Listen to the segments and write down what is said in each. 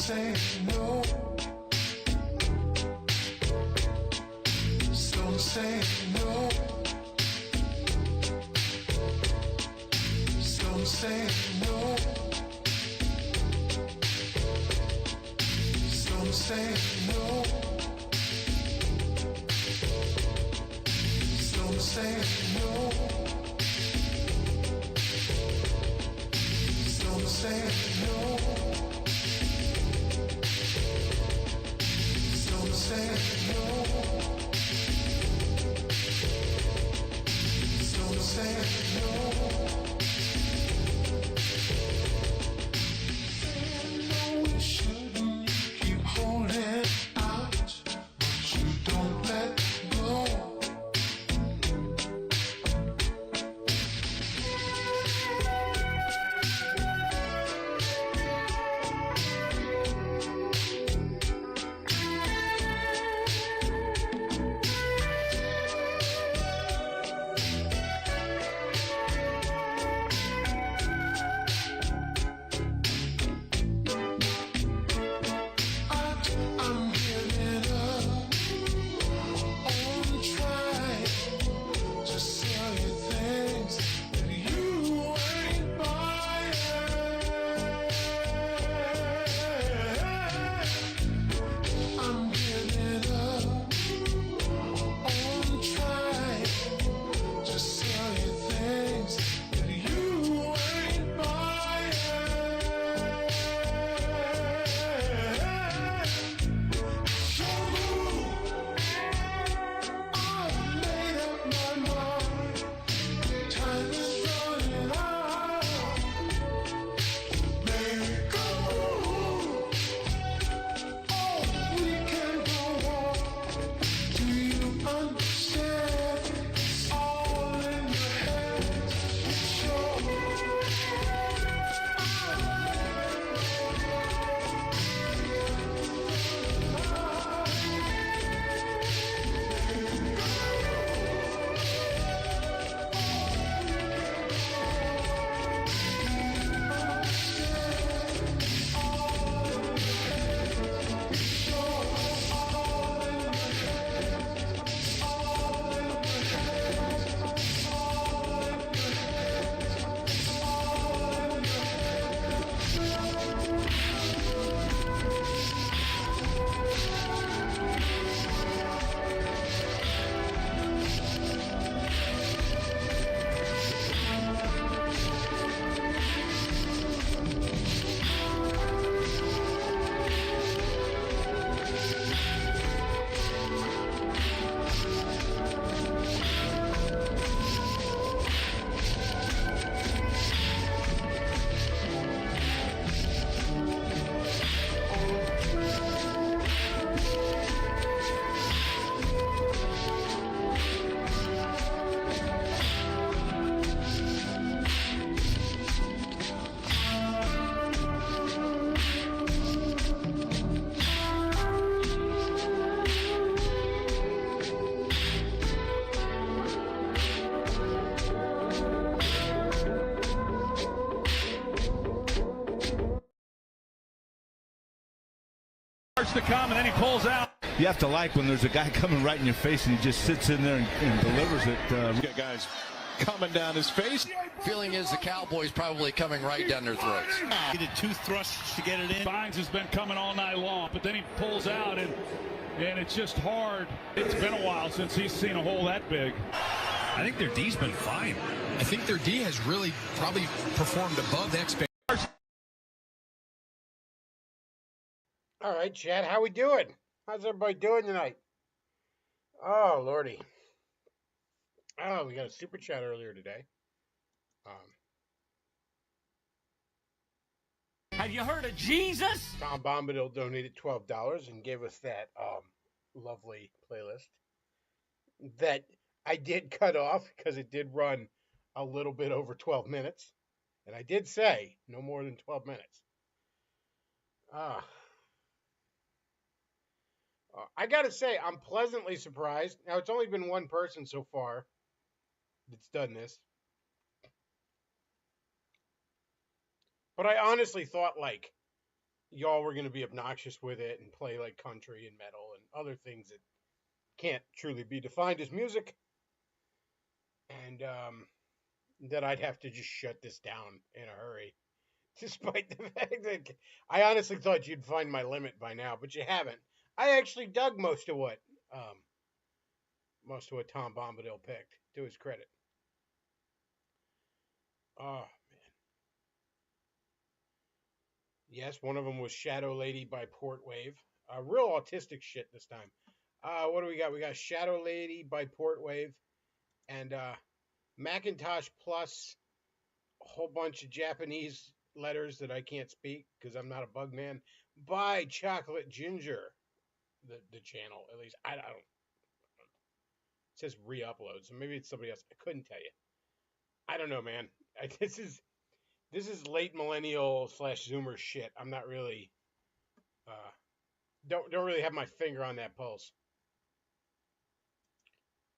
say no. Some say no. Some say no. Some say no. Some say no. Some say no. Some say no. Some say no. No, we shouldn't keep holding out, but you don't let go. I'm giving up on trying to sell you things that you ain't buying. I'm giving up on trying to sell you things that you ain't buying. I've made up my mind. Time is running out. Baby, go. Oh, we can go on. Do you understand? It's all in your head. Sure. To come, and then he pulls out. You have to like when there's a guy coming right in your face and he just sits in there and delivers it. Got guys coming down his face. Feeling is the Cowboys probably coming right down their throats. He did 2 thrusts to get it in. Bynes has been coming all night long, but then he pulls out, and it's just hard. It's been a while since he's seen a hole that big. I think their D's been fine. I think their D has really probably performed above expectations. All right, Chad, how we doing? How's everybody doing tonight? Oh, Lordy. Oh, we got a super chat earlier today. Have you heard of Jesus? Tom Bombadil donated $12 and gave us that lovely playlist that I did cut off because it did run a little bit over 12 minutes. And I did say no more than 12 minutes. I got to say, I'm pleasantly surprised. Now, it's only been one person so far that's done this. But I honestly thought, y'all were going to be obnoxious with it and play like country and metal and other things that can't truly be defined as music. And that I'd have to just shut this down in a hurry. Despite the fact that I honestly thought you'd find my limit by now, but you haven't. I actually dug most of what Tom Bombadil picked, to his credit. Oh, man. Yes, one of them was Shadow Lady by Portwave. Real autistic shit this time. What do we got? We got Shadow Lady by Portwave and Macintosh Plus, a whole bunch of Japanese letters that I can't speak because I'm not a bug man, by Chocolate Ginger. The channel, at least. I don't. It says re-upload, so maybe it's somebody else. I couldn't tell you. I don't know, man. This is late millennial / Zoomer shit. I'm not really don't really have my finger on that pulse.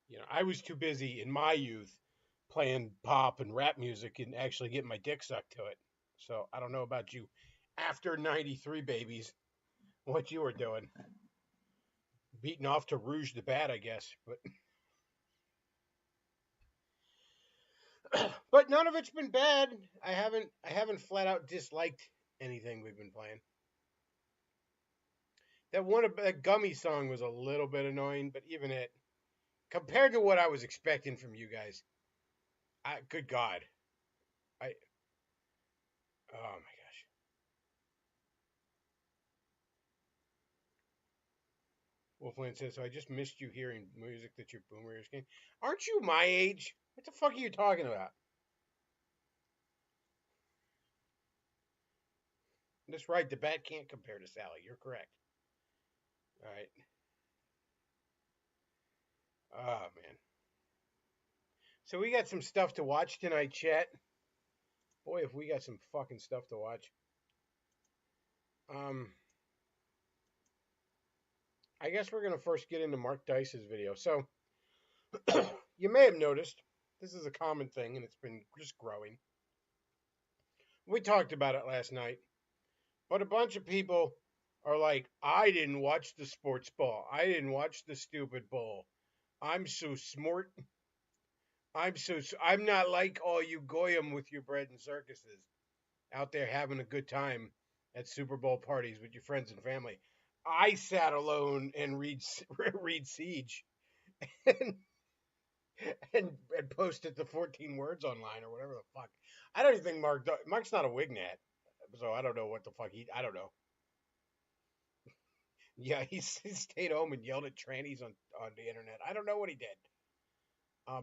You know, I was too busy in my youth playing pop and rap music and actually getting my dick sucked to it. So I don't know about you after 93 babies, what you were doing. Beating off to Rouge the Bat, I guess, but none of it's been bad. I haven't flat out disliked anything we've been playing. That Gummy song was a little bit annoying, but even it, compared to what I was expecting from you guys, good God, oh my gosh. Wolfland says, so I just missed you hearing music that your boomers can. Aren't you my age? What the fuck are you talking about? That's right, the bat can't compare to Sally. You're correct. All right. Oh, man. So we got some stuff to watch tonight, chat. Boy, if we got some fucking stuff to watch. I guess we're going to first get into Mark Dice's video. So, you may have noticed, this is a common thing, and it's been just growing. We talked about it last night. But a bunch of people are like, I didn't watch the sports ball. I didn't watch the stupid ball. I'm so smart. I'm not like all you goyim with your bread and circuses out there having a good time at Super Bowl parties with your friends and family. I sat alone and read Siege and posted the 14 words online or whatever the fuck. I don't even think Mark's not a Wignat, so I don't know what the fuck I don't know. Yeah, he stayed home and yelled at trannies on the internet. I don't know what he did.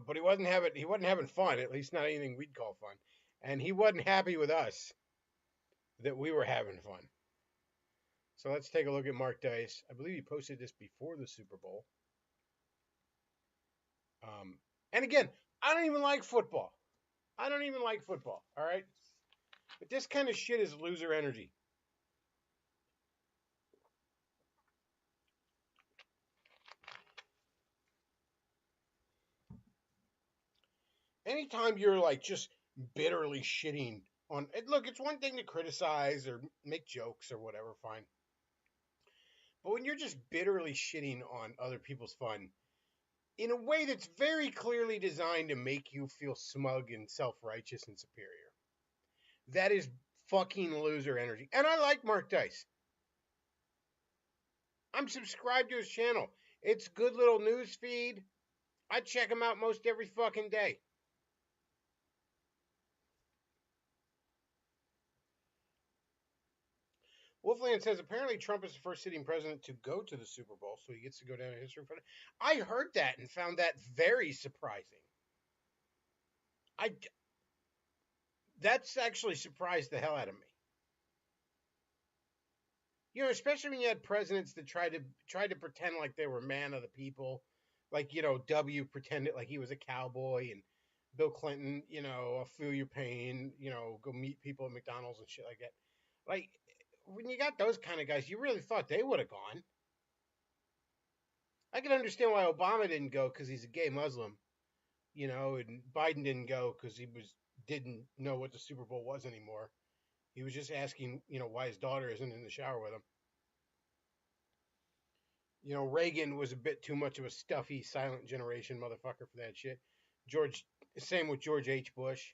But he wasn't having fun, at least not anything we'd call fun. And he wasn't happy with us that we were having fun. So let's take a look at Mark Dice. I believe he posted this before the Super Bowl. And again, I don't even like football. All right? But this kind of shit is loser energy. Anytime you're like just bitterly shitting on it, look, it's one thing to criticize or make jokes or whatever, fine. But when you're just bitterly shitting on other people's fun in a way that's very clearly designed to make you feel smug and self-righteous and superior, that is fucking loser energy. And I like Mark Dice. I'm subscribed to his channel. It's good little news feed. I check him out most every fucking day. Wolfland says, apparently Trump is the first sitting president to go to the Super Bowl, so he gets to go down in history. I heard that and found that very surprising. That's actually surprised the hell out of me. You know, especially when you had presidents that tried to pretend like they were man of the people. Like, you know, W pretended like he was a cowboy, and Bill Clinton, you know, I'll feel your pain, you know, go meet people at McDonald's and shit like that. Like, when you got those kind of guys, you really thought they would have gone. I can understand why Obama didn't go because he's a gay Muslim, you know, and Biden didn't go because he didn't know what the Super Bowl was anymore. He was just asking, why his daughter isn't in the shower with him. Reagan was a bit too much of a stuffy, silent generation motherfucker for that shit. Same with George H. Bush.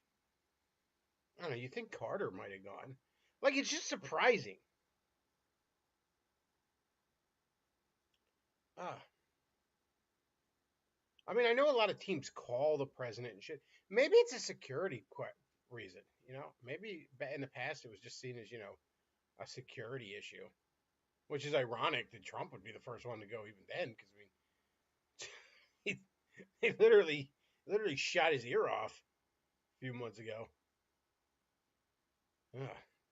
I don't know, you think Carter might have gone. Like, it's just surprising. I mean, I know a lot of teams call the president and shit. Maybe it's a security reason, Maybe in the past it was just seen as, a security issue. Which is ironic that Trump would be the first one to go even then, because, he literally shot his ear off a few months ago.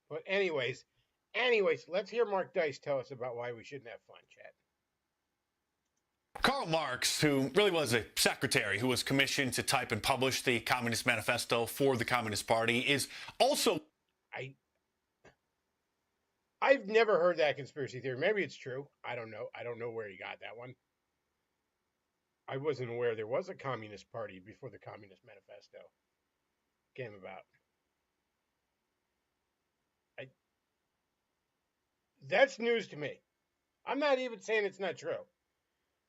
But anyways, let's hear Mark Dice tell us about why we shouldn't have fun, chat. Karl Marx, who really was a secretary who was commissioned to type and publish the Communist Manifesto for the Communist Party, is also... I've never heard that conspiracy theory. Maybe it's true. I don't know. I don't know where he got that one. I wasn't aware there was a Communist Party before the Communist Manifesto came about. That's news to me. I'm not even saying it's not true.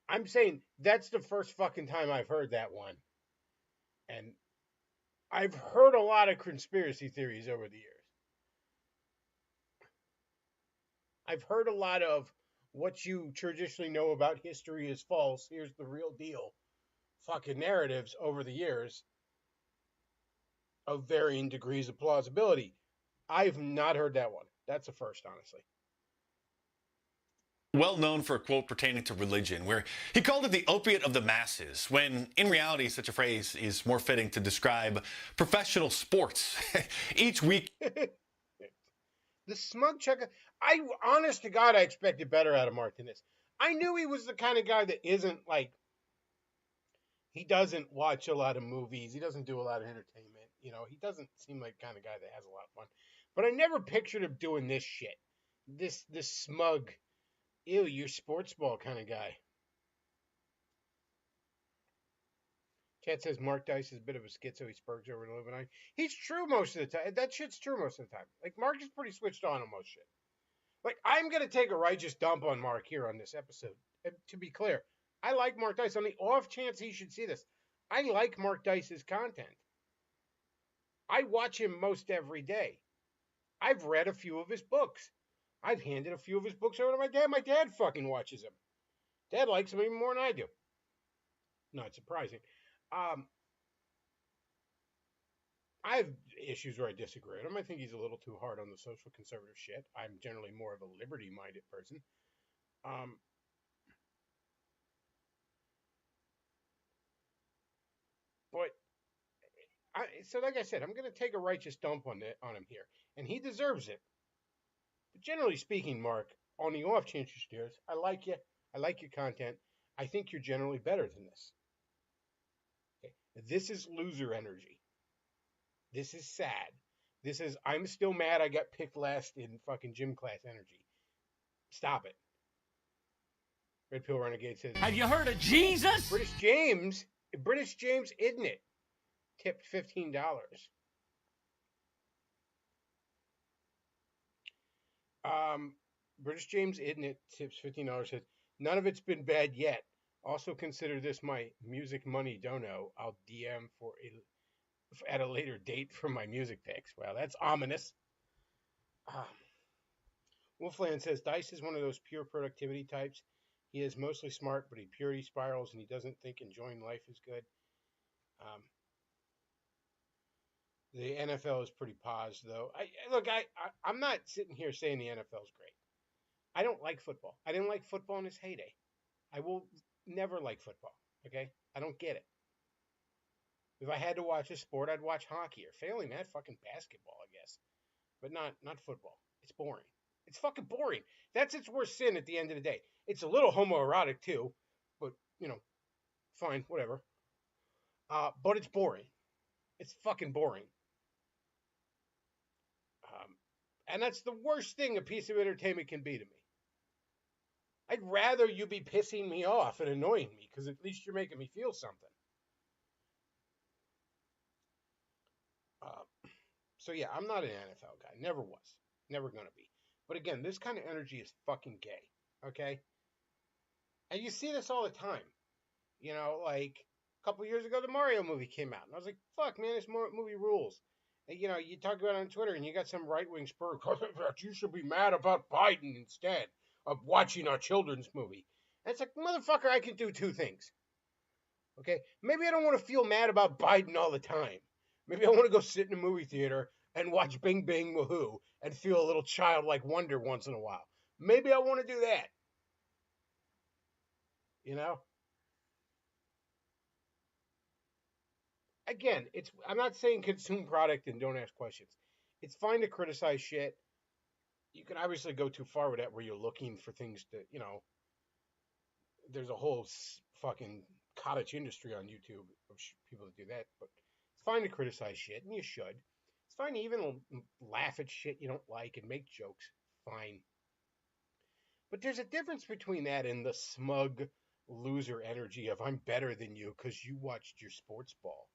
I'm saying that's the first fucking time I've heard that one. And I've heard a lot of conspiracy theories over the years. I've heard a lot of what you traditionally know about history is false. Here's the real deal. Fucking narratives over the years of varying degrees of plausibility. I've not heard that one. That's a first, honestly. Well known for a quote pertaining to religion, where he called it the opiate of the masses, when in reality such a phrase is more fitting to describe professional sports. Each week... The smug checker. Honest to God, I expected better out of Mark than this. I knew he was the kind of guy that isn't like, he doesn't watch a lot of movies. He doesn't do a lot of entertainment. He doesn't seem like the kind of guy that has a lot of fun. But I never pictured him doing this shit. This smug, ew, you're sports ball kind of guy. Chat says Mark Dice is a bit of a schizo. He spurgs over to Lebanon. He's true most of the time. That shit's true most of the time. Like, Mark is pretty switched on most shit. Like, I'm going to take a righteous dump on Mark here on this episode. And to be clear, I like Mark Dice. On the off chance he should see this, I like Mark Dice's content. I watch him most every day. I've read a few of his books. I've handed a few of his books over to my dad. My dad fucking watches him. Dad likes him even more than I do. Not surprising. I have issues where I disagree with him. I think he's a little too hard on the social conservative shit. I'm generally more of a liberty-minded person. So like I said, I'm going to take a righteous dump on him here. And he deserves it. But generally speaking, Mark, on the off chance you steers, I like you. I like your content. I think you're generally better than this. Okay. This is loser energy. This is sad. This is, I'm still mad I got picked last in fucking gym class energy. Stop it. Red Pill Renegade says, Have you heard of Jesus? British James, isn't it? Tipped $15. British James Idnit tips $15. Says, none of it's been bad yet. Also consider this my music money dono. I'll DM at a later date for my music picks. Well, that's ominous. Wolfland says, Dice is one of those pure productivity types. He is mostly smart, but he purity spirals and he doesn't think enjoying life is good. The NFL is pretty paused, though. I'm not sitting here saying the NFL is great. I don't like football. I didn't like football in its heyday. I will never like football, okay? I don't get it. If I had to watch a sport, I'd watch hockey, or failing that, fucking basketball, I guess. But not football. It's boring. It's fucking boring. That's its worst sin at the end of the day. It's a little homoerotic, too, but, fine, whatever. But it's boring. It's fucking boring. And that's the worst thing a piece of entertainment can be to me. I'd rather you be pissing me off and annoying me, because at least you're making me feel something. So yeah, I'm not an NFL guy. Never was. Never gonna be. But again, this kind of energy is fucking gay. Okay? And you see this all the time. You know, like a couple years ago, the Mario movie came out. And I was like, fuck, man, this movie rules. And, you know, you talk about it on Twitter and you got some right-wing spur. You should be mad about Biden instead of watching our children's movie. And it's like, motherfucker, I can do two things. Okay? Maybe I don't want to feel mad about Biden all the time. Maybe I want to go sit in a movie theater and watch Bing Bang Woohoo and feel a little childlike wonder once in a while. Maybe I want to do that. You know? Again, I'm not saying consume product and don't ask questions. It's fine to criticize shit. You can obviously go too far with that where you're looking for things to, you know, there's a whole fucking cottage industry on YouTube of people that do that, but it's fine to criticize shit, and you should. It's fine to even laugh at shit you don't like and make jokes. Fine. But there's a difference between that and the smug loser energy of I'm better than you because you watched your sports ball.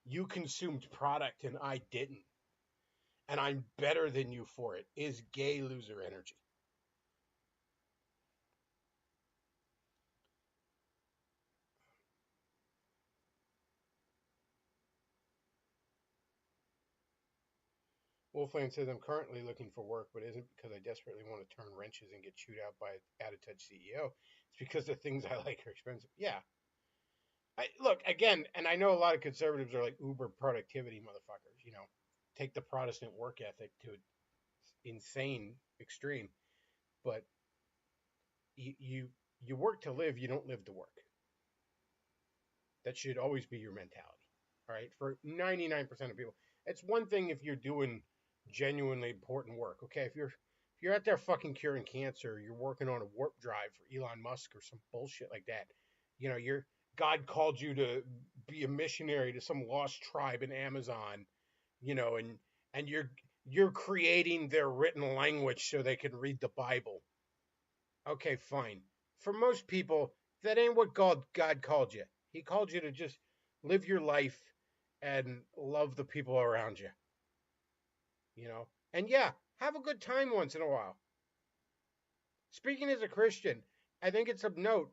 You consumed product and I didn't. And I'm better than you for it, is gay loser energy. Wolfland says, I'm currently looking for work, but isn't because I desperately want to turn wrenches and get chewed out by an out-of-touch CEO. It's because the things I like are expensive. Yeah. Look, again, and I know a lot of conservatives are like uber productivity motherfuckers, you know, take the Protestant work ethic to an insane extreme. But you work to live, you don't live to work. That should always be your mentality, all right? For 99% of people. It's one thing if you're doing genuinely important work, okay? If you're out there fucking curing cancer, you're working on a warp drive for Elon Musk or some bullshit like that, you know, God called you to be a missionary to some lost tribe in Amazon, you know, and you're creating their written language so they can read the Bible. Okay, fine. For most people, that ain't what God called you. He called you to just live your life and love the people around you. You know? And yeah, have a good time once in a while. Speaking as a Christian, I think it's of note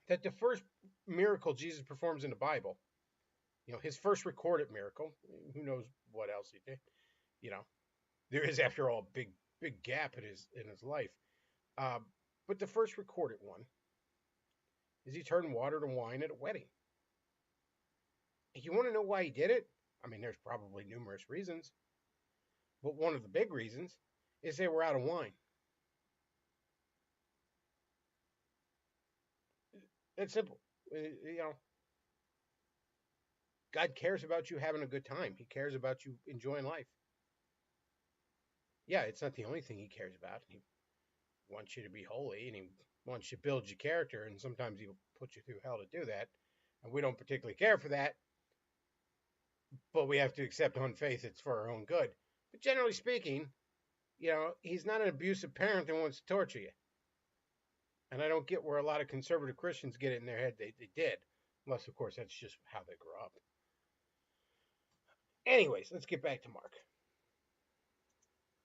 that the first miracle Jesus performs in the Bible, you know, his first recorded miracle, who knows what else he did, you know, there is, after all, a big gap in his life. But the first recorded one is he turned water to wine at a wedding. You want to know why he did it? I mean, there's probably numerous reasons, but one of the big reasons is they were out of wine. It's simple. You know, God cares about you having a good time. He cares about you enjoying life. Yeah, it's not the only thing he cares about. He wants you to be holy, and he wants you to build your character, and sometimes he'll put you through hell to do that. And we don't particularly care for that, but we have to accept on faith it's for our own good. But generally speaking, you know, he's not an abusive parent that wants to torture you. And I don't get where a lot of conservative Christians get it in their head they did. Unless, of course, that's just how they grew up. Anyways, let's get back to Mark.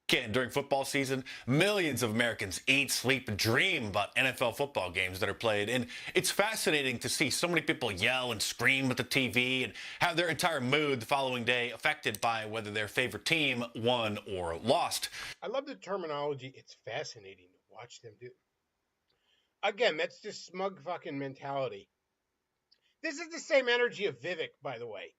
Again, during football season, millions of Americans eat, sleep, and dream about NFL football games that are played. And it's fascinating to see so many people yell and scream at the TV and have their entire mood the following day affected by whether their favorite team won or lost. I love the terminology. It's fascinating to watch them do. Again, that's just smug fucking mentality. This is the same energy of Vivek, by the way,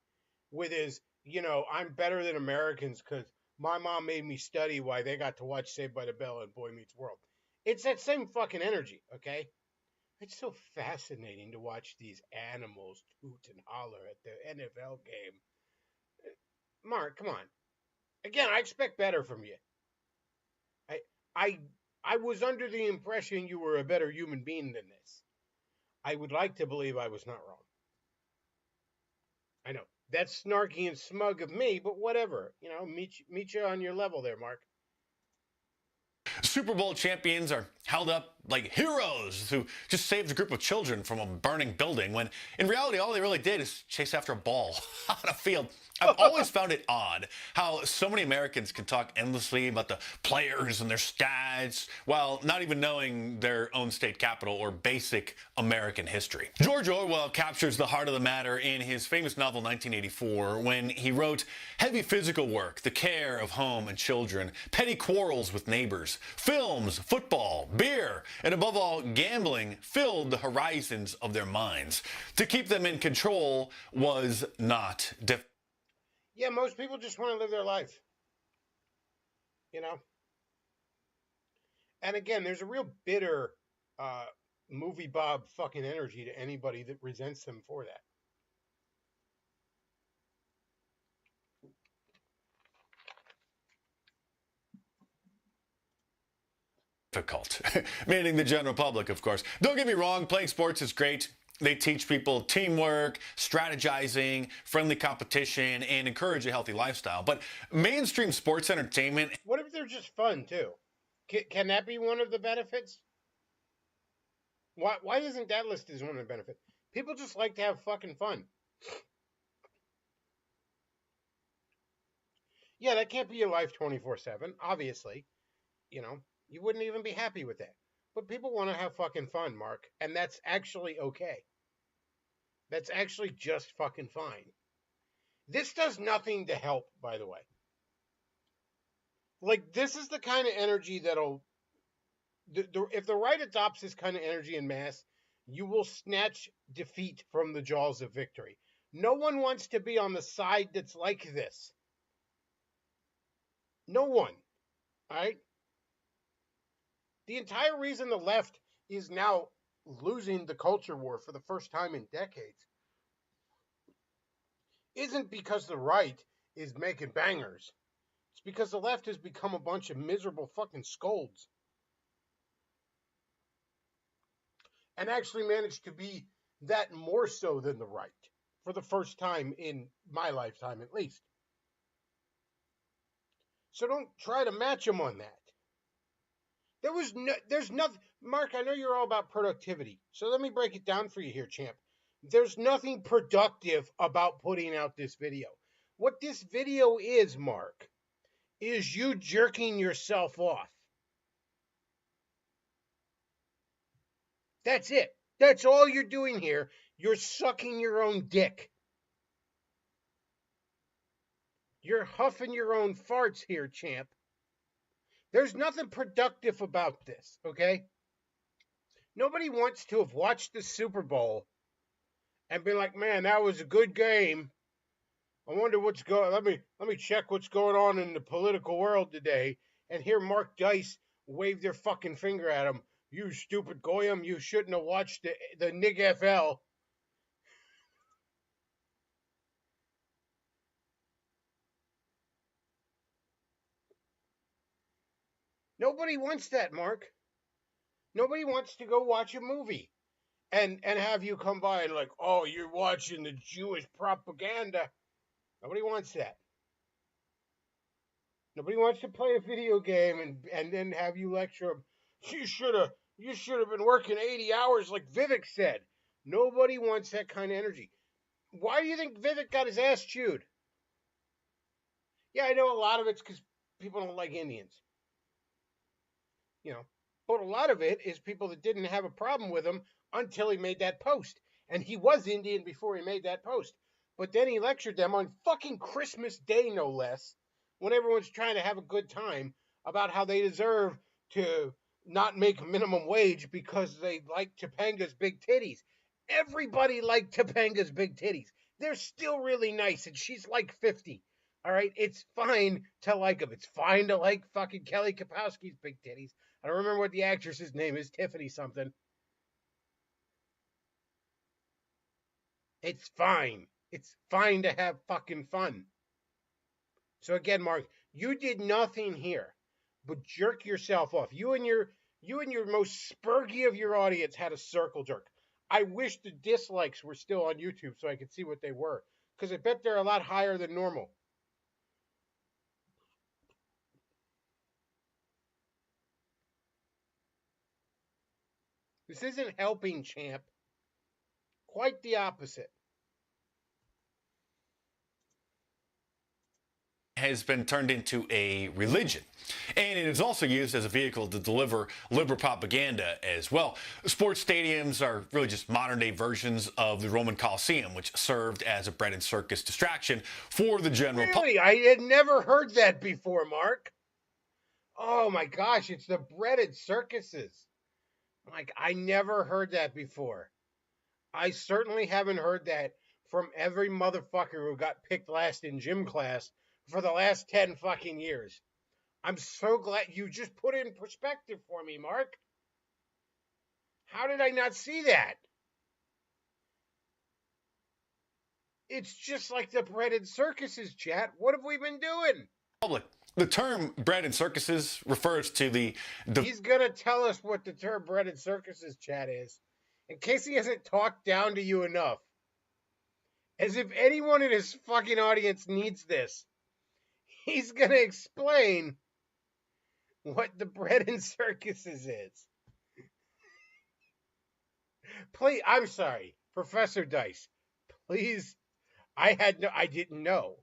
with his, you know, I'm better than Americans because my mom made me study why they got to watch Saved by the Bell and Boy Meets World. It's that same fucking energy, okay? It's so fascinating to watch these animals toot and holler at the NFL game. Mark, come on. Again, I expect better from you. I was under the impression you were a better human being than this. I would like to believe I was not wrong. I know. That's snarky and smug of me, but whatever. You know, meet you on your level there, Mark. Super Bowl champions are held up like heroes who just saved a group of children from a burning building when in reality all they really did is chase after a ball on a field I've always found it odd how so many Americans can talk endlessly about the players and their stats while not even knowing their own state capital or basic American history. George Orwell captures the heart of the matter in his famous novel 1984 when he wrote, "Heavy physical work, the care of home and children, petty quarrels with neighbors, films, football, beer, and above all, gambling filled the horizons of their minds. To keep them in control was not difficult." Yeah, most people just want to live their life. You know? And again, there's a real bitter movie Bob fucking energy to anybody that resents them for that. Meaning the general public, of course. Don't get me wrong, playing sports is great. They teach people teamwork, strategizing, friendly competition, and encourage a healthy lifestyle. But mainstream sports entertainment... What if they're just fun, too? Can that be one of the benefits? Why isn't that listed as one of the benefits? People just like to have fucking fun. Yeah, that can't be your life 24/7, obviously. You know, you wouldn't even be happy with that. But people want to have fucking fun, Mark, and that's actually okay. That's actually just fucking fine. This does nothing to help, by the way. Like, this is the kind of energy that'll... if the right adopts this kind of energy en masse, you will snatch defeat from the jaws of victory. No one wants to be on the side that's like this. No one. All right? The entire reason the left is now losing the culture war for the first time in decades isn't because the right is making bangers. It's because the left has become a bunch of miserable fucking scolds. And actually managed to be that more so than the right for the first time in my lifetime, at least. So don't try to match them on that. There's nothing, Mark, I know you're all about productivity. So let me break it down for you here, champ. There's nothing productive about putting out this video. What this video is, Mark, is you jerking yourself off. That's it. That's all you're doing here. You're sucking your own dick. You're huffing your own farts here, champ. There's nothing productive about this, okay? Nobody wants to have watched the Super Bowl and be like, man, that was a good game. I wonder what's going. Let me check what's going on in the political world today, and hear Mark Dice wave their fucking finger at him. You stupid goyim, you shouldn't have watched the Nig FL. Nobody wants that, Mark. Nobody wants to go watch a movie and have you come by and like, oh, you're watching the Jewish propaganda. Nobody wants that. Nobody wants to play a video game and then have you lecture them. You should have been working 80 hours like Vivek said. Nobody wants that kind of energy. Why do you think Vivek got his ass chewed? Yeah, I know a lot of it's because people don't like Indians. You know, but a lot of it is people that didn't have a problem with him until he made that post. And he was Indian before he made that post. But then he lectured them on fucking Christmas Day, no less, when everyone's trying to have a good time about how they deserve to not make minimum wage because they like Topanga's big titties. Everybody liked Topanga's big titties. They're still really nice, and she's like 50. All right? It's fine to like them. It's fine to like fucking Kelly Kapowski's big titties. I don't remember what the actress's name is, Tiffany something. It's fine. It's fine to have fucking fun. So again, Mark, you did nothing here but jerk yourself off. You and your most spurgy of your audience had a circle jerk. I wish the dislikes were still on YouTube so I could see what they were, because I bet they're a lot higher than normal. This isn't helping, champ. Quite the opposite. has been turned into a religion. And it is also used as a vehicle to deliver liberal propaganda as well. Sports stadiums are really just modern-day versions of the Roman Colosseum, which served as a bread and circus distraction for the general public. Really? I had never heard that before, Mark. Oh my gosh, it's the breaded circuses. Like, I never heard that before. I certainly haven't heard that from every motherfucker who got picked last in gym class for the last 10 fucking years. I'm so glad you just put it in perspective for me, Mark. How did I not see that? It's just like the breaded circuses, chat. What have we been doing? The term bread and circuses refers to the He's going to tell us what the term breaded circuses, chat, is. In case he hasn't talked down to you enough. As if anyone in his fucking audience needs this. He's going to explain what the bread and circuses is. Please, I'm sorry, Professor Dice. Please, I didn't know.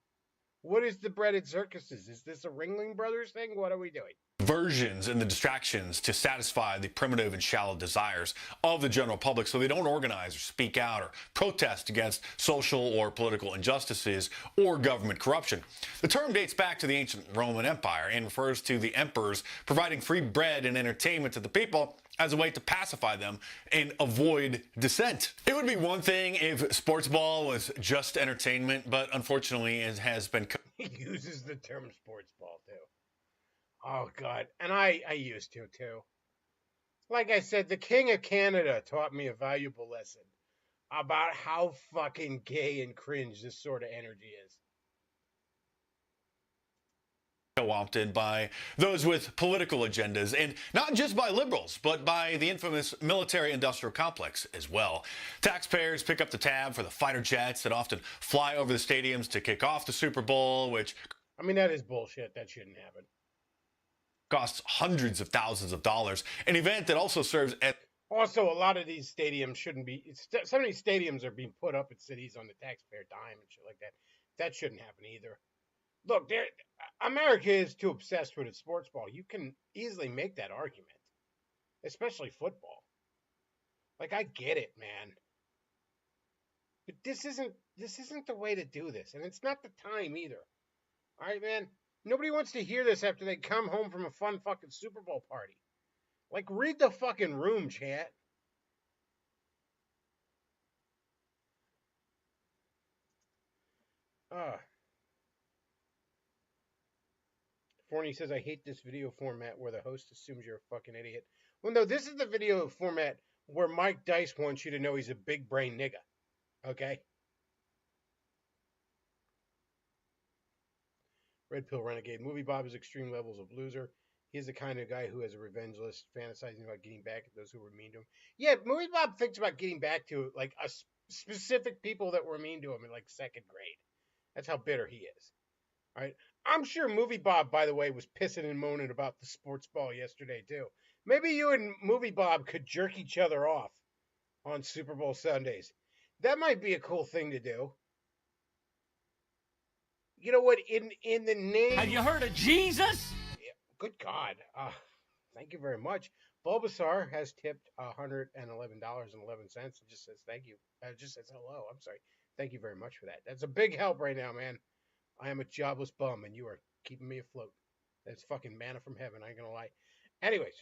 What is the breaded circuses? Is this a Ringling Brothers thing? What are we doing? Versions and the distractions to satisfy the primitive and shallow desires of the general public so they don't organize or speak out or protest against social or political injustices or government corruption. The term dates back to the ancient Roman Empire and refers to the emperors providing free bread and entertainment to the people as a way to pacify them and avoid dissent. It would be one thing if sports ball was just entertainment, but unfortunately it has been... He uses the term sports ball too. Oh, God. And I used to, too. Like I said, the King of Canada taught me a valuable lesson about how fucking gay and cringe this sort of energy is. Co-opted by those with political agendas, and not just by liberals, but by the infamous military-industrial complex as well. Taxpayers pick up the tab for the fighter jets that often fly over the stadiums to kick off the Super Bowl, which... I mean, that is bullshit. That shouldn't happen. Costs hundreds of thousands of dollars, an event that also serves as... Also, a lot of these stadiums shouldn't be... Some of these stadiums are being put up at cities on the taxpayer dime and shit like that. That shouldn't happen either. Look, America is too obsessed with its sports ball. You can easily make that argument. Especially football. Like, I get it, man. But this isn't the way to do this. And it's not the time either. All right, man? Nobody wants to hear this after they come home from a fun fucking Super Bowl party. Like, read the fucking room, chat. Forney says, I hate this video format where the host assumes you're a fucking idiot. Well, no, this is the video format where Mike Dice wants you to know he's a big brain nigga. Okay? Red Pill Renegade. Movie Bob is extreme levels of loser. He's the kind of guy who has a revenge list, fantasizing about getting back at those who were mean to him. Yeah, Movie Bob thinks about getting back to like a specific people that were mean to him in like second grade. That's how bitter he is. All right. I'm sure Movie Bob, by the way, was pissing and moaning about the sports ball yesterday too. Maybe you and Movie Bob could jerk each other off on Super Bowl Sundays. That might be a cool thing to do. You know what? In the name... Have you heard of Jesus? Yeah, good God. Thank you very much. Bulbasaur has tipped $111.11 and just says thank you. Just says hello. I'm sorry. Thank you very much for that. That's a big help right now, man. I am a jobless bum, and you are keeping me afloat. That's fucking manna from heaven. I ain't gonna lie. Anyways.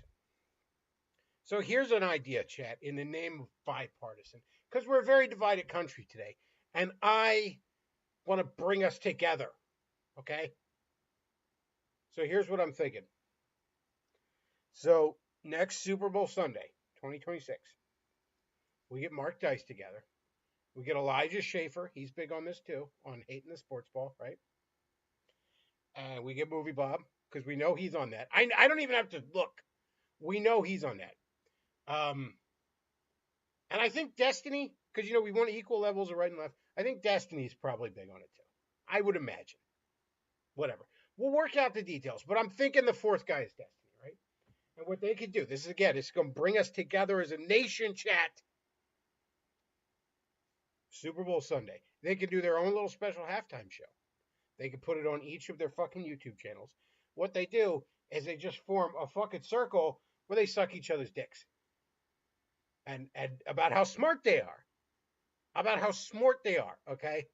So here's an idea, chat, in the name of bipartisan. Because we're a very divided country today. And I want to bring us together. Okay? So here's what I'm thinking. So next Super Bowl Sunday, 2026, we get Mark Dice together. We get Elijah Schaefer. He's big on this too, on hating the sports ball, right? And we get Movie Bob, because we know he's on that. I don't even have to look. We know he's on that. And I think Destiny, because, we want equal levels of right and left. I think Destiny's probably big on it too. I would imagine. Whatever. We'll work out the details. But I'm thinking the fourth guy is Destiny, right? And what they could do, this is, again, it's going to bring us together as a nation, chat. Super Bowl Sunday. They could do their own little special halftime show. They could put it on each of their fucking YouTube channels. What they do is they just form a fucking circle where they suck each other's dicks. And about how smart they are. About how smart they are, okay?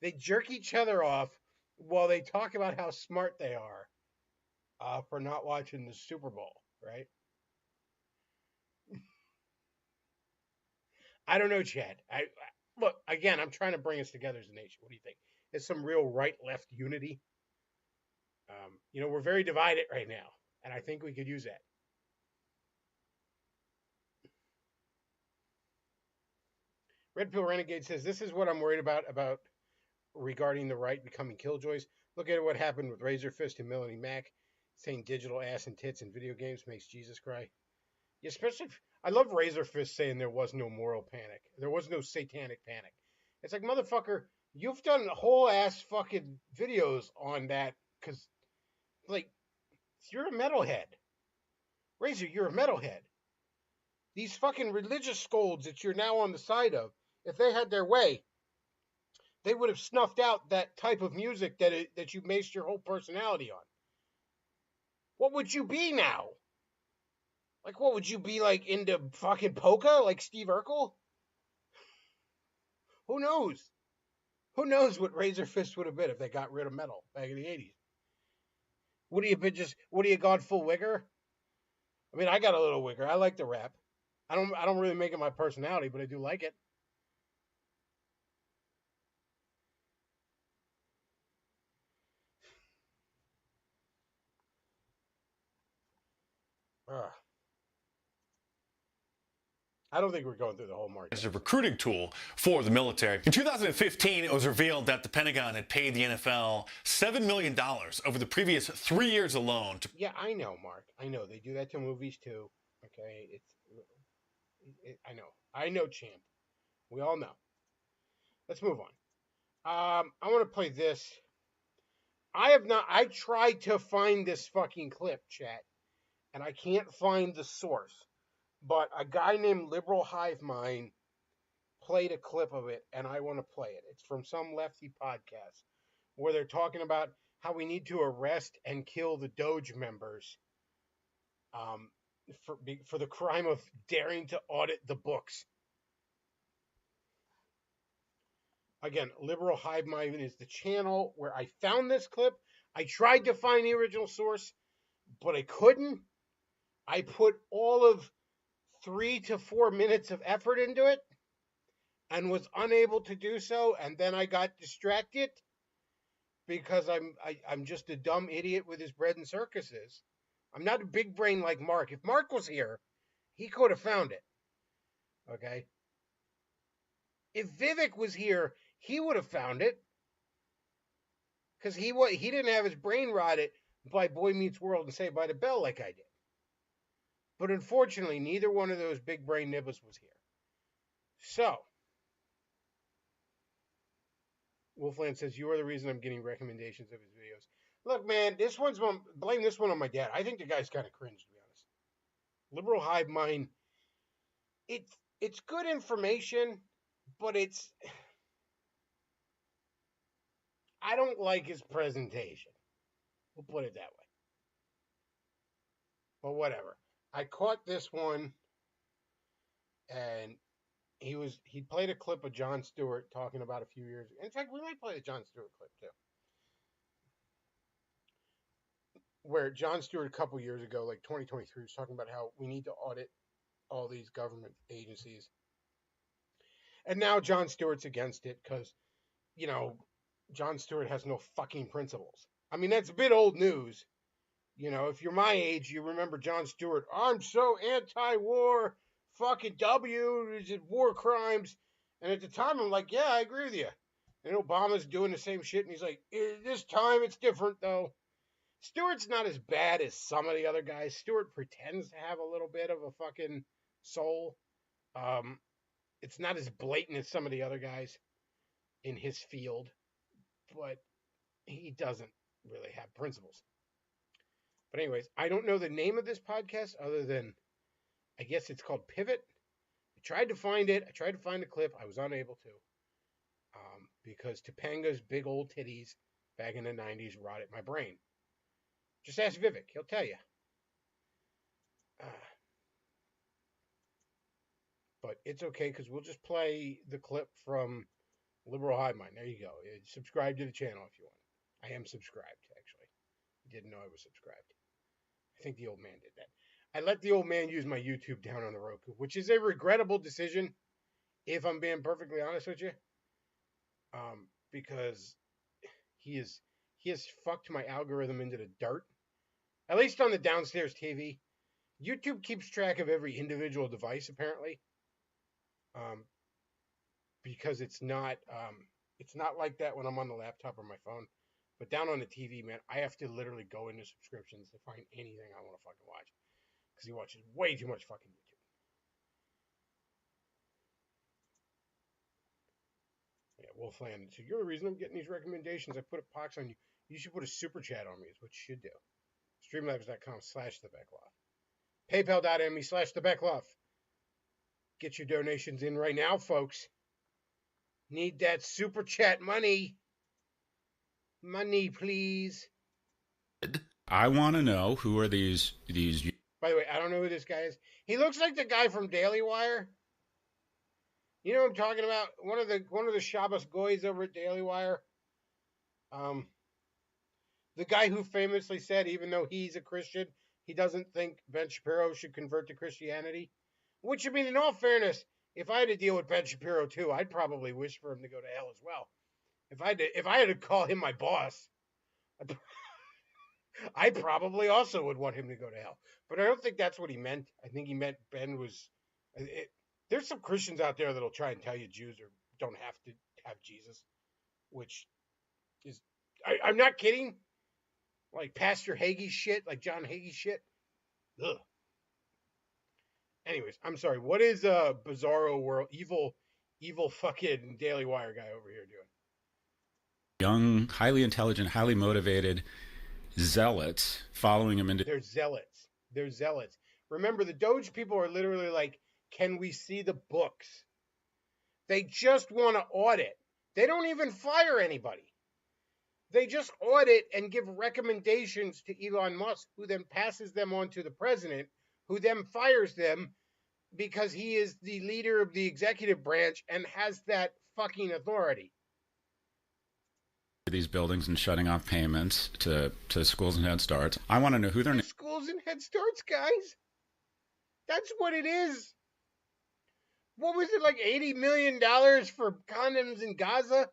They jerk each other off while they talk about how smart they are for not watching the Super Bowl, right? I don't know, Chad. Look, again, I'm trying to bring us together as a nation. What do you think? Is some real right-left unity? We're very divided right now, and I think we could use that. Red Pill Renegade says, this is what I'm worried about regarding the right becoming killjoys. Look at what happened with Razor Fist and Melanie Mack, saying digital ass and tits in video games makes Jesus cry. Yeah, especially, I love Razor Fist saying there was no moral panic. There was no satanic panic. It's like, motherfucker, you've done whole ass fucking videos on that because, like, you're a metalhead. Razor, you're a metalhead. These fucking religious scolds that you're now on the side of, if they had their way, they would have snuffed out that type of music that you based your whole personality on. What would you be now? Like, what would you be, like, into fucking polka, like Steve Urkel? Who knows? Who knows what Razor Fist would have been if they got rid of metal back in the 80s? Would he have gone full wigger? I mean, I got a little wigger. I like the rap. I don't really make it my personality, but I do like it. I don't think we're going through the whole market. As a recruiting tool for the military. In 2015, it was revealed that the Pentagon had paid the NFL $7 million over the previous 3 years alone. Yeah, I know, Mark. I know. They do that to movies, too. Okay? I know, champ. We all know. Let's move on. I want to play this. I tried to find this fucking clip, chat, and I can't find the source. But a guy named Liberal Hive Mind played a clip of it, and I want to play it. It's from some lefty podcast where they're talking about how we need to arrest and kill the Doge members for the crime of daring to audit the books. Again, Liberal Hive Mind is the channel where I found this clip. I tried to find the original source, but I couldn't. I put all of 3 to 4 minutes of effort into it and was unable to do so, and then I got distracted because I'm just a dumb idiot with his bread and circuses. I'm not a big brain like Mark. If Mark was here, he could have found it. Okay? If Vivek was here, he would have found it because he didn't have his brain rotted by Boy Meets World and Saved by the Bell like I did. But unfortunately, neither one of those big brain nibbles was here. So, Wolfland says, you are the reason I'm getting recommendations of his videos. Look, man, blame this one on my dad. I think the guy's kind of cringe, to be honest. Liberal Hive Mind, it's good information, but I don't like his presentation. We'll put it that way. But whatever. I caught this one, and he played a clip of Jon Stewart talking about a few years ago. In fact, we might play the Jon Stewart clip too, where Jon Stewart a couple years ago, like 2023, was talking about how we need to audit all these government agencies, and now Jon Stewart's against it because, Jon Stewart has no fucking principles. I mean, that's a bit old news. If you're my age, you remember Jon Stewart. I'm so anti-war. Fucking war crimes. And at the time, I'm like, yeah, I agree with you. And Obama's doing the same shit. And he's like, this time it's different, though. Stewart's not as bad as some of the other guys. Stewart pretends to have a little bit of a fucking soul. It's not as blatant as some of the other guys in his field. But he doesn't really have principles. But anyways, I don't know the name of this podcast other than, I guess it's called Pivot. I tried to find it. I tried to find the clip. I was unable to. Because Topanga's big old titties back in the 90s rotted my brain. Just ask Vivek. He'll tell you. But it's okay because we'll just play the clip from Liberal Hive Mind. There you go. Subscribe to the channel if you want. I am subscribed, actually. Didn't know I was subscribed. I think the old man did that. I let the old man use my YouTube down on the Roku, which is a regrettable decision, if I'm being perfectly honest with you. Because he has fucked my algorithm into the dirt. At least on the downstairs TV. YouTube keeps track of every individual device, apparently. Because it's not like that when I'm on the laptop or my phone. But down on the TV, man, I have to literally go into subscriptions to find anything I want to fucking watch. Because he watches way too much fucking YouTube. Yeah, Wolf Landon. So you're the reason I'm getting these recommendations. I put a pox on you. You should put a super chat on me is what you should do. Streamlabs.com/TheBeckloff. PayPal.me/TheBeckloff. Get your donations in right now, folks. Need that super chat money. Money, please. I want to know who are these. By the way, I don't know who this guy is. He looks like the guy from Daily Wire. You know what I'm talking about? One of the Shabbos goys over at Daily Wire. The guy who famously said, even though he's a Christian, he doesn't think Ben Shapiro should convert to Christianity. Which, I mean, in all fairness, if I had to deal with Ben Shapiro too, I'd probably wish for him to go to hell as well. If I had to call him my boss, I probably also would want him to go to hell. But I don't think that's what he meant. I think he meant Ben was... there's some Christians out there that'll try and tell you Jews don't have to have Jesus, which is... I'm not kidding. Like Pastor Hagee shit, like John Hagee shit. Ugh. Anyways, I'm sorry. What is Bizarro World, evil fucking Daily Wire guy over here doing? Young, highly intelligent, highly motivated zealots following him into... They're zealots. They're zealots. Remember, the Doge people are literally like, can we see the books? They just want to audit. They don't even fire anybody. They just audit and give recommendations to Elon Musk, who then passes them on to the president, who then fires them because he is the leader of the executive branch and has that fucking authority. These buildings and shutting off payments to schools and Head Starts. I want to know who they're... Schools and Head Starts, guys. That's what it is. What was it, like $80 million for condoms in Gaza?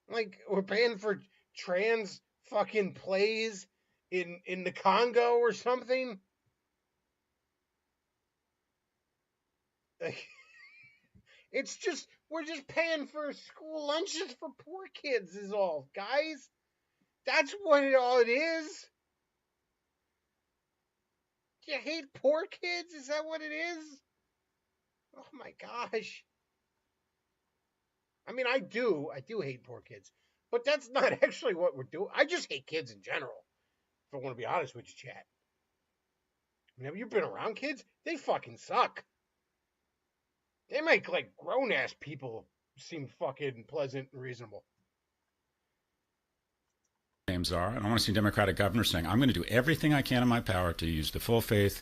Like, we're paying for trans fucking plays in the Congo or something? Like, it's just, we're just paying for school lunches for poor kids is all, guys. That's what all it is. Do you hate poor kids? Is that what it is? Oh my gosh. I mean, I do hate poor kids. But that's not actually what we're doing. I just hate kids in general. If I want to be honest with you, chat. I mean, have you been around kids? They fucking suck. They make, like, grown-ass people seem fucking pleasant and reasonable. Names are, and I want to see Democratic governors saying, I'm going to do everything I can in my power to use the full faith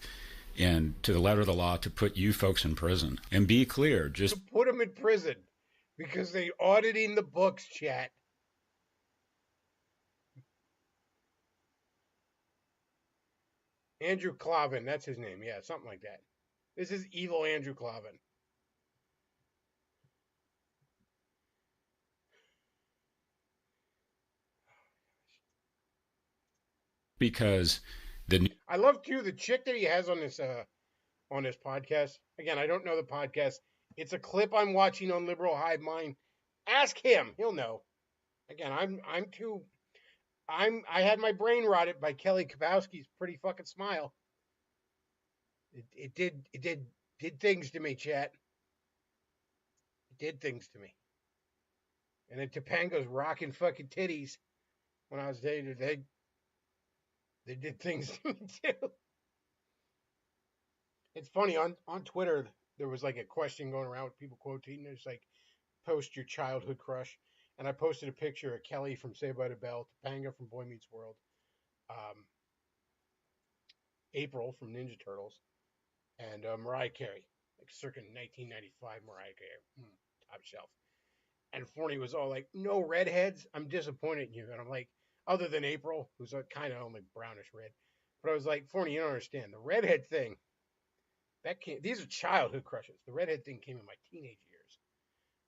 and to the letter of the law to put you folks in prison. And be clear, just... To put them in prison. Because they auditing the books, chat. Andrew Clavin, that's his name. Yeah, something like that. This is evil Andrew Clavin. Because I love too the chick that he has on this podcast. Again, I don't know the podcast. It's a clip I'm watching on Liberal Hive Mind. Ask him; he'll know. Again, I had my brain rotted by Kelly Kapowski's Pretty Fucking Smile. It did things to me, chat. It did things to me. And then Topanga's rocking fucking titties when I was dating. They did things to me too. It's funny on Twitter. there was like a question going around with people quoting. It's like, post your childhood crush. And I posted a picture of Kelly from Saved by the Bell, Topanga from Boy Meets World, April from Ninja Turtles, and Mariah Carey, like circa 1995 Mariah Carey, top shelf. And Forney was all like, "No redheads, I'm disappointed in you." And I'm like, other than April, who's kind of only brownish red, but I was like, Forney, you don't understand the redhead thing. These are childhood crushes. The redhead thing came in my teenage years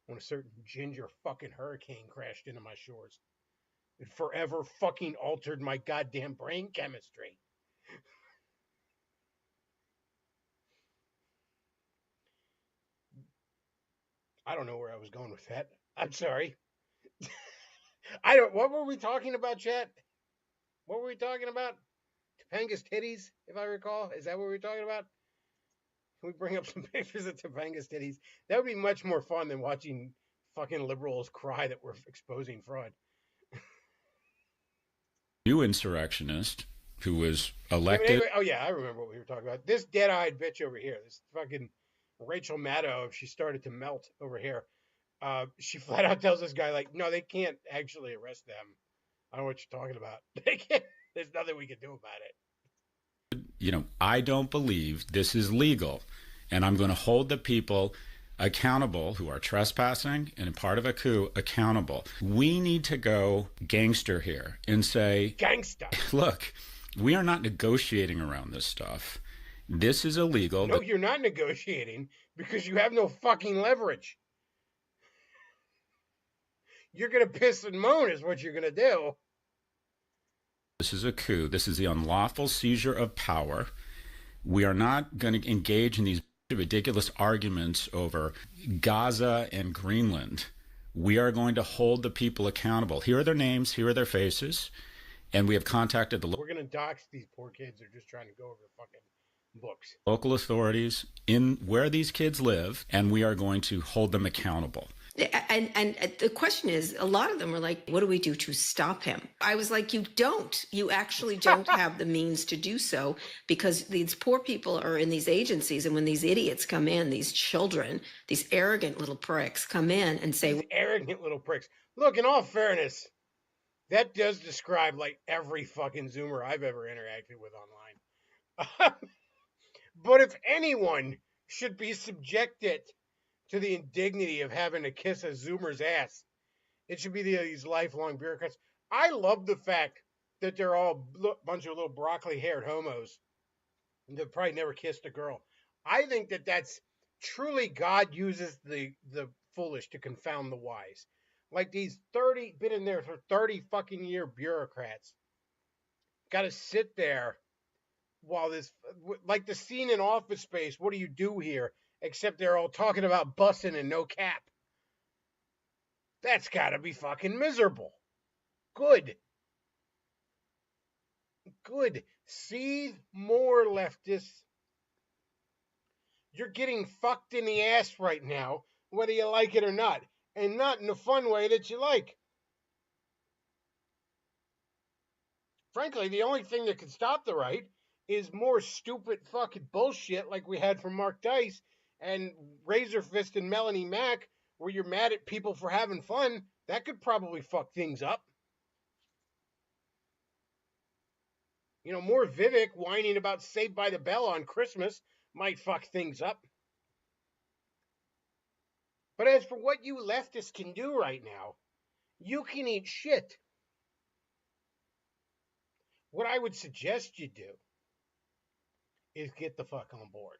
when a certain ginger fucking hurricane crashed into my shores. It forever fucking altered my goddamn brain chemistry. I don't know where I was going with that. I'm sorry. What were we talking about, chat? What were we talking about? Topanga's titties, if I recall. Is that what we were talking about? Can we bring up some pictures of Topanga's titties? That would be much more fun than watching fucking liberals cry that we're exposing fraud. New insurrectionist who was elected. Anyway, oh yeah, I remember what we were talking about. This dead-eyed bitch over here, this fucking Rachel Maddow, if she started to melt over here, she flat out tells this guy, like, no, they can't actually arrest them. I don't know what you're talking about. They can't. There's nothing we can do about it. You know, I don't believe this is legal, and I'm going to hold the people accountable who are trespassing and part of a coup accountable. We need to go gangster here and say, gangster, look, we are not negotiating around this stuff. This is illegal. No, you're not negotiating because you have no fucking leverage. You're going to piss and moan is what you're going to do. This is a coup. This is the unlawful seizure of power. We are not going to engage in these ridiculous arguments over Gaza and Greenland. We are going to hold the people accountable. Here are their names. Here are their faces. And we have contacted the... We're going to dox these poor kids. They're just trying to go over the fucking books. Local authorities in where these kids live, and we are going to hold them accountable. And the question is, a lot of them are like, what do we do to stop him? I was like, you don't. You actually don't have the means to do so because these poor people are in these agencies. And when these idiots come in, these children, these arrogant little pricks come in and say... These arrogant little pricks. Look, in all fairness, that does describe like every fucking Zoomer I've ever interacted with online. But if anyone should be subjected to the indignity of having to kiss a Zoomer's ass, it should be these lifelong bureaucrats. I love the fact that they're all a bunch of little broccoli-haired homos that probably never kissed a girl. I think that that's truly God uses the foolish to confound the wise. Like these been in there for 30 fucking year bureaucrats got to sit there while this, like the scene in Office Space, what do you do here? Except they're all talking about bussing and no cap. That's gotta be fucking miserable. Good. See more leftists. You're getting fucked in the ass right now, whether you like it or not. And not in a fun way that you like. Frankly, the only thing that can stop the right is more stupid fucking bullshit like we had from Mark Dice and Razor Fist and Melanie Mack, where you're mad at people for having fun. That could probably fuck things up. You know, more Vivek whining about Saved by the Bell on Christmas might fuck things up. But as for what you leftists can do right now, you can eat shit. What I would suggest you do is get the fuck on board.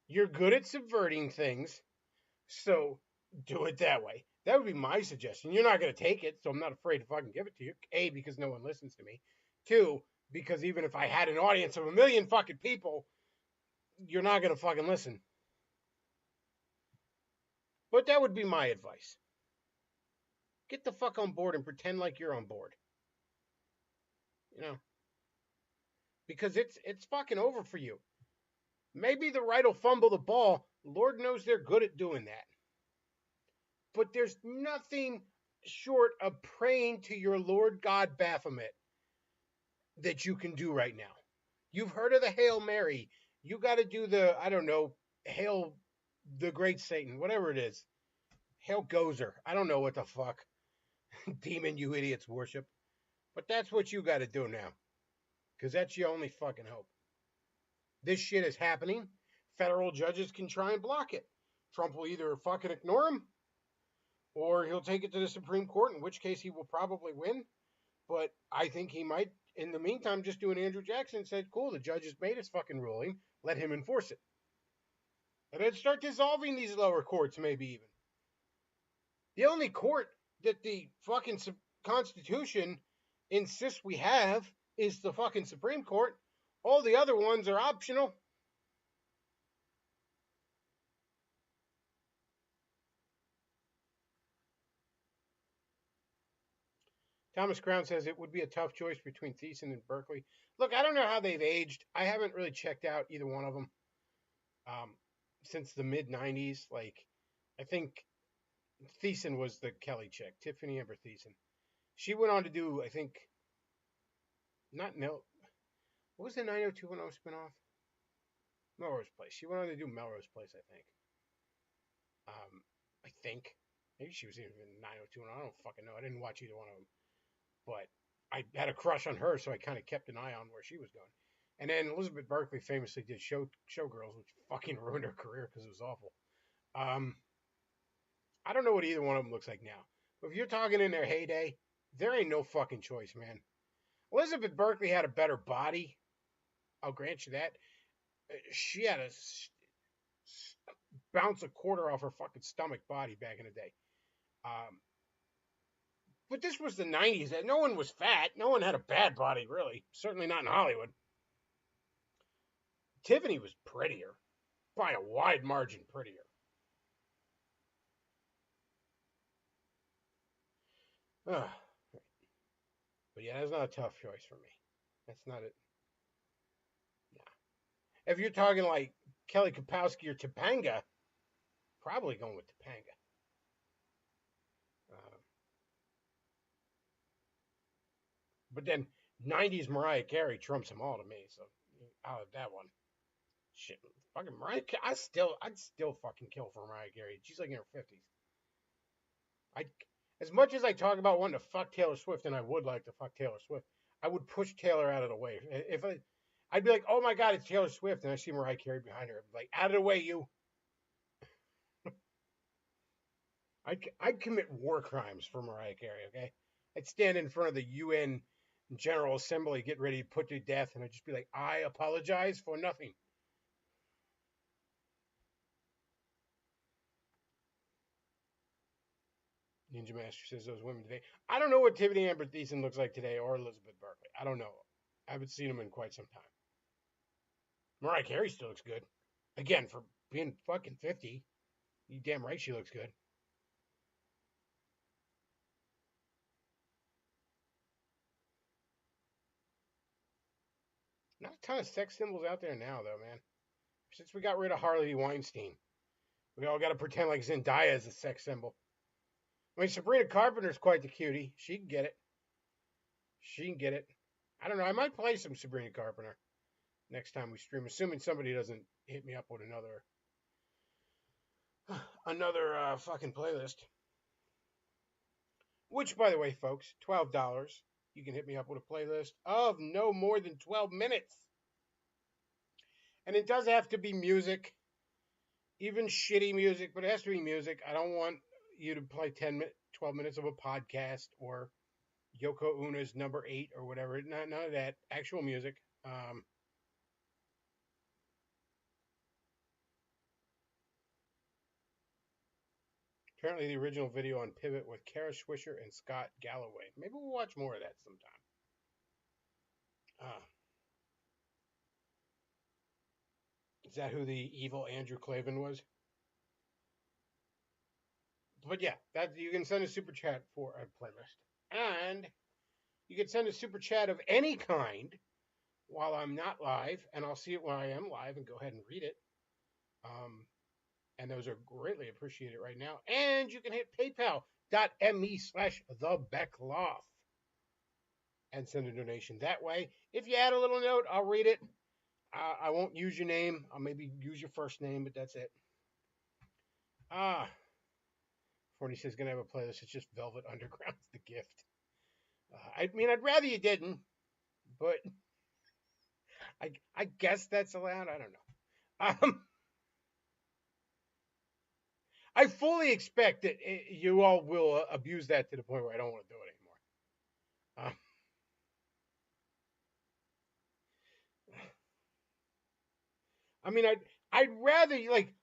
You're good at subverting things, so do it that way. That would be my suggestion. You're not going to take it, so I'm not afraid to fucking give it to you. A, because no one listens to me. 2, because even if I had an audience of 1 million fucking people, you're not going to fucking listen. But that would be my advice. Get the fuck on board and pretend like you're on board. You know? Because it's fucking over for you. Maybe the right will fumble the ball. Lord knows they're good at doing that. But there's nothing short of praying to your Lord God Baphomet that you can do right now. You've heard of the Hail Mary. You got to do the, I don't know, Hail the Great Satan, whatever it is. Hail Gozer. I don't know what the fuck demon you idiots worship. But that's what you got to do now. Because that's your only fucking hope. This shit is happening. Federal judges can try and block it. Trump will either fucking ignore him, or he'll take it to the Supreme Court, in which case he will probably win. But I think he might, in the meantime, just do an Andrew Jackson and said, cool, the judge has made his fucking ruling. Let him enforce it. And then start dissolving these lower courts, maybe even. The only court that the fucking Constitution insists we have is the fucking Supreme Court. All the other ones are optional. Thomas Crown says it would be a tough choice between Thiessen and Berkeley. Look, I don't know how they've aged. I haven't really checked out either one of them since the mid-90s. Like, I think Thiessen was the Kelly chick, Tiffany Amber Thiessen. She went on to do, I think, what was the 90210 spinoff? Melrose Place. She went on to do Melrose Place, I think. I think. Maybe she was even in 90210. I don't fucking know. I didn't watch either one of them. But I had a crush on her, so I kind of kept an eye on where she was going. And then Elizabeth Berkley famously did Showgirls, which fucking ruined her career because it was awful. I don't know what either one of them looks like now. But if you're talking in their heyday, there ain't no fucking choice, man. Elizabeth Berkley had a better body. I'll grant you that. She had a bounce a quarter off her fucking stomach body back in the day. But this was the 90s. No one was fat. No one had a bad body, really. Certainly not in Hollywood. Tiffany was prettier. By a wide margin prettier. But yeah, that's not a tough choice for me. That's not it. Nah. If you're talking like Kelly Kapowski or Topanga, probably going with Topanga. But then 90s Mariah Carey trumps them all to me. So out of that one, shit, fucking Mariah. I'd still fucking kill for Mariah Carey. She's like in her 50s. As much as I talk about wanting to fuck Taylor Swift, and I would like to fuck Taylor Swift, I would push Taylor out of the way. If I'd be like, oh my God, it's Taylor Swift, and I see Mariah Carey behind her. I'd be like, out of the way, you. I'd commit war crimes for Mariah Carey, okay? I'd stand in front of the UN General Assembly, get ready to put to death, and I'd just be like, I apologize for nothing. Ninja Master says those women today. I don't know what Tiffany Amber Thiessen looks like today, or Elizabeth Berkley. I don't know. I haven't seen them in quite some time. Mariah Carey still looks good. Again, for being fucking 50, you damn right she looks good. Not a ton of sex symbols out there now, though, man. Since we got rid of Harvey Weinstein, we all got to pretend like Zendaya is a sex symbol. I mean, Sabrina Carpenter's quite the cutie. She can get it. She can get it. I don't know. I might play some Sabrina Carpenter next time we stream, assuming somebody doesn't hit me up with another fucking playlist. Which, by the way, folks, $12. You can hit me up with a playlist of no more than 12 minutes. And it does have to be music. Even shitty music, but it has to be music. I don't want you to play 12 minutes of a podcast or Yoko Ono's number 8 or whatever. None of that. Actual music. Apparently the original video on Pivot with Kara Swisher and Scott Galloway. Maybe we'll watch more of that sometime. Is that who the evil Andrew Clavin was? But yeah, you can send a super chat for a playlist. And you can send a super chat of any kind while I'm not live, and I'll see it when I am live and go ahead and read it. And those are greatly appreciated right now. And you can hit paypal.me/thebecloff and send a donation that way. If you add a little note, I'll read it. I won't use your name. I'll maybe use your first name, but that's it. 40 says gonna have a playlist. It's just Velvet Underground's the gift. I mean, I'd rather you didn't, but I guess that's allowed. I don't know. I fully expect that you all will abuse that to the point where I don't want to do it anymore. I mean, I'd rather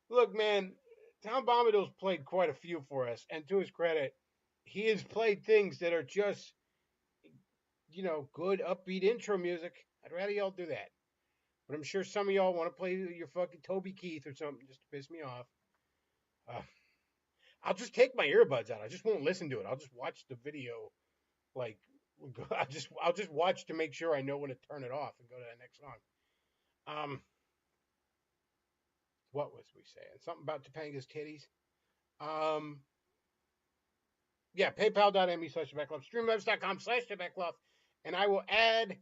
look, man. Tom Bombadil's played quite a few for us, and to his credit, he has played things that are just, good upbeat intro music. I'd rather y'all do that. But I'm sure some of y'all want to play your fucking Toby Keith or something just to piss me off. I'll just take my earbuds out. I just won't listen to it. I'll just watch the video. I'll just watch to make sure I know when to turn it off and go to the next song. What was we saying? Something about Topanga's titties. Yeah, paypal.me/TheBeckLove, streamlabs.com/TheBeckLove, and I will add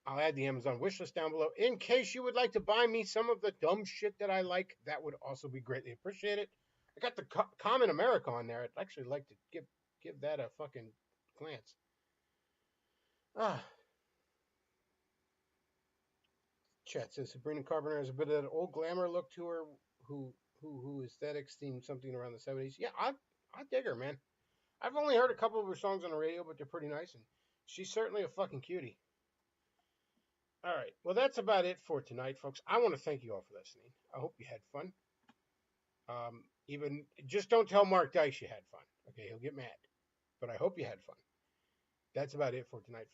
I'll add the Amazon wishlist down below in case you would like to buy me some of the dumb shit that I like. That would also be greatly appreciated. I got the Common America on there. I'd actually like to give that a fucking glance. Chat says Sabrina Carpenter has a bit of that old glamour look to her, who aesthetics seem something around the 70s. Yeah, I dig her, man. I've only heard a couple of her songs on the radio, but they're pretty nice, and she's certainly a fucking cutie. All right, well, that's about it for tonight, folks. I want to thank you all for listening. I hope you had fun. Even just don't tell Mark Dice you had fun. Okay, he'll get mad. But I hope you had fun. That's about it for tonight, folks.